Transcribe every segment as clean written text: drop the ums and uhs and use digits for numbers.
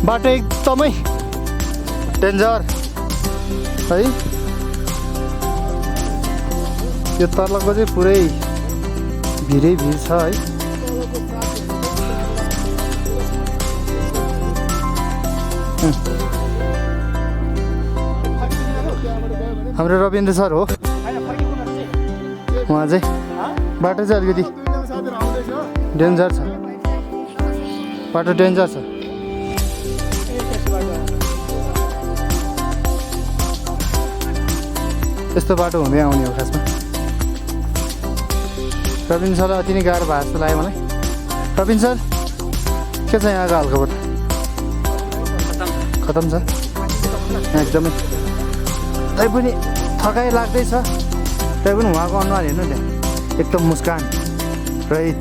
बाटो एकदमै डेन्जर है। यो तलको चाहिँ पुरै भिरै भिर छ है। हाम्रो रविन्द्र सर हो उहाँ चाहिँ। बाटो चाहिँ अलिकति डेन्जर छ, बाटो डेन्जर छ। यस्तो बाटो हुँदै आउने हो खासमा। रविन्द्र सरलाई अति नै गाह्रो भएको जस्तो लाग्यो मलाई। रविन्द्र सर के छ यहाँको हालखबर? खतम छ एकदमै। तैपनि थकाइ लाग्दैछ, तैपनि उहाँको अनुहार हेर्नु त्यहाँ एकदम मुस्कान रहित।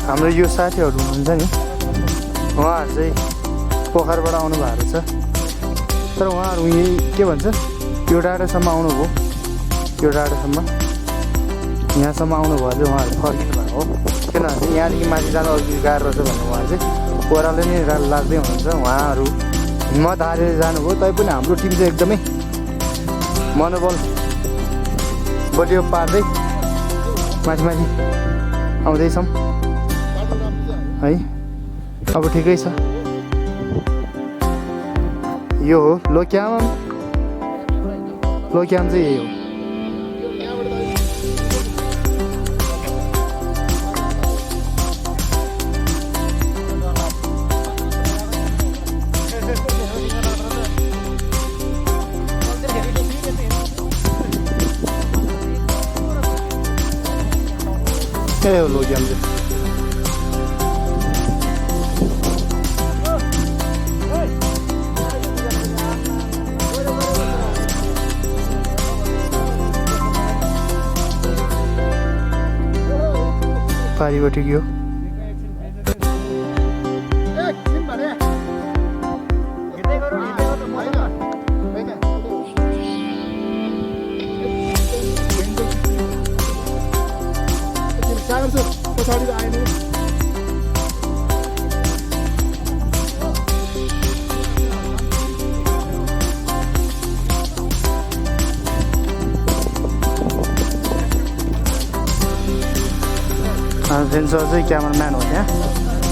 हाम्रो यो साथीहरू हुनुहुन्छ नि, उहाँहरू चाहिँ पोखरबाट आउनु भएको छ। तर उहाँहरू यही के भन्छ यो डाँडासम्म आउनुभयो, यो डाँडासम्म यहाँसम्म आउनुभयो चाहिँ उहाँहरू फर्किनु भएको हो। किनभने यहाँदेखि माथि जानु अलिकति गाह्रो रहेछ भने उहाँ चाहिँ ओह्रालो नै लाग्दै हुनुहुन्छ। उहाँहरू हिम्मत हारेर जानुभयो। तैपनि हाम्रो टिम चाहिँ एकदमै मनोबल बलियो पार्दै माथि माथि आउँदैछौँ है। अब ठिकै छ। यो हो लोक्याम, लोक्याम चाहिँ यही हो। यही हो लोक्याम चाहिँ। पारिबाट यो फ्रेन्ड सर चाहिँ क्यामराम्यान हो त्यहाँ।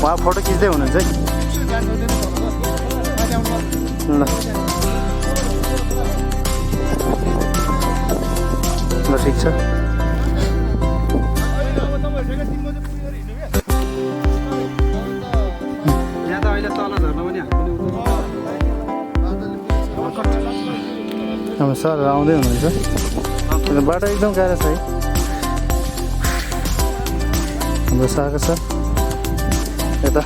उहाँ फोटो खिच्दै हुनुहुन्छ है। ल ल ठिक छ। अब सर आउँदै हुनुहुन्छ। बाटो एकदम गाह्रो छ है। हाम्रो सागर छ यता।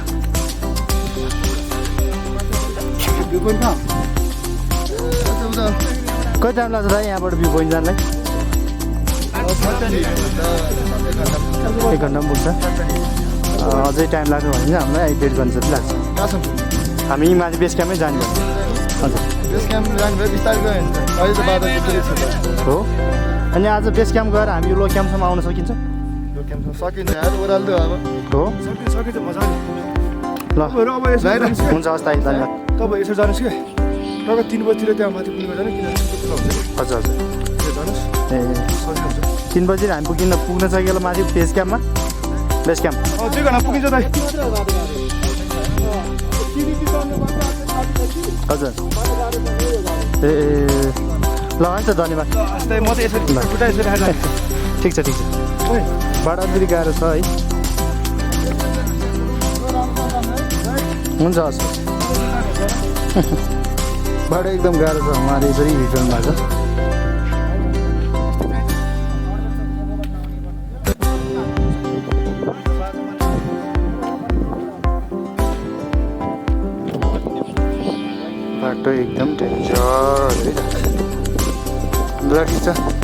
कति टाइम लाग्छ दाइ यहाँबाट भ्यू पोइन्ट जानलाई? 1 घन्टा पनि पुग्छ। अझै टाइम लाग्छ भने चाहिँ हामीलाई 1.5 घन्टा जति लाग्छ। हामी माथि बेस क्याम्पमै जाने भयो। हजुर बेस क्याम्प जाने भयो, बिस्तारै गयो भने अहिले त बाटो हो। अनि आज बेस क्याम्प गएर हामी यो लो क्याम्पसम्म आउन सकिन्छ? सकिन्छ यार, ओह्रालो अब हो। सकिन्छ मजाले। ल हुन्छ, हस् दाइ धन्यवाद। तपाईँ यसो जानुहोस् कि टक्क 3 बजीतिर त्यहाँ माथि पुग्नु जाने। किन हजुर हजुर जानुहोस्। ए 3 बजी हामी पुग्न सकिएला माथि बेस क्याम्पमा? बेस क्याम्प 2 घन्टा पुगिन्छ दाइ। हजुर ए ल हुन्छ, धन्यवाद। म त यसरी खुट्टा यसरी राखेर ठिक छ ठिक छ। बाटो अलिकति गाह्रो छ है। हुन्छ हस्। बाटो एकदम गाह्रो छ। उहाँले यसरी रिटर्न भएको छ। बाटो एकदम डेन्जर है। ल ठिक छ।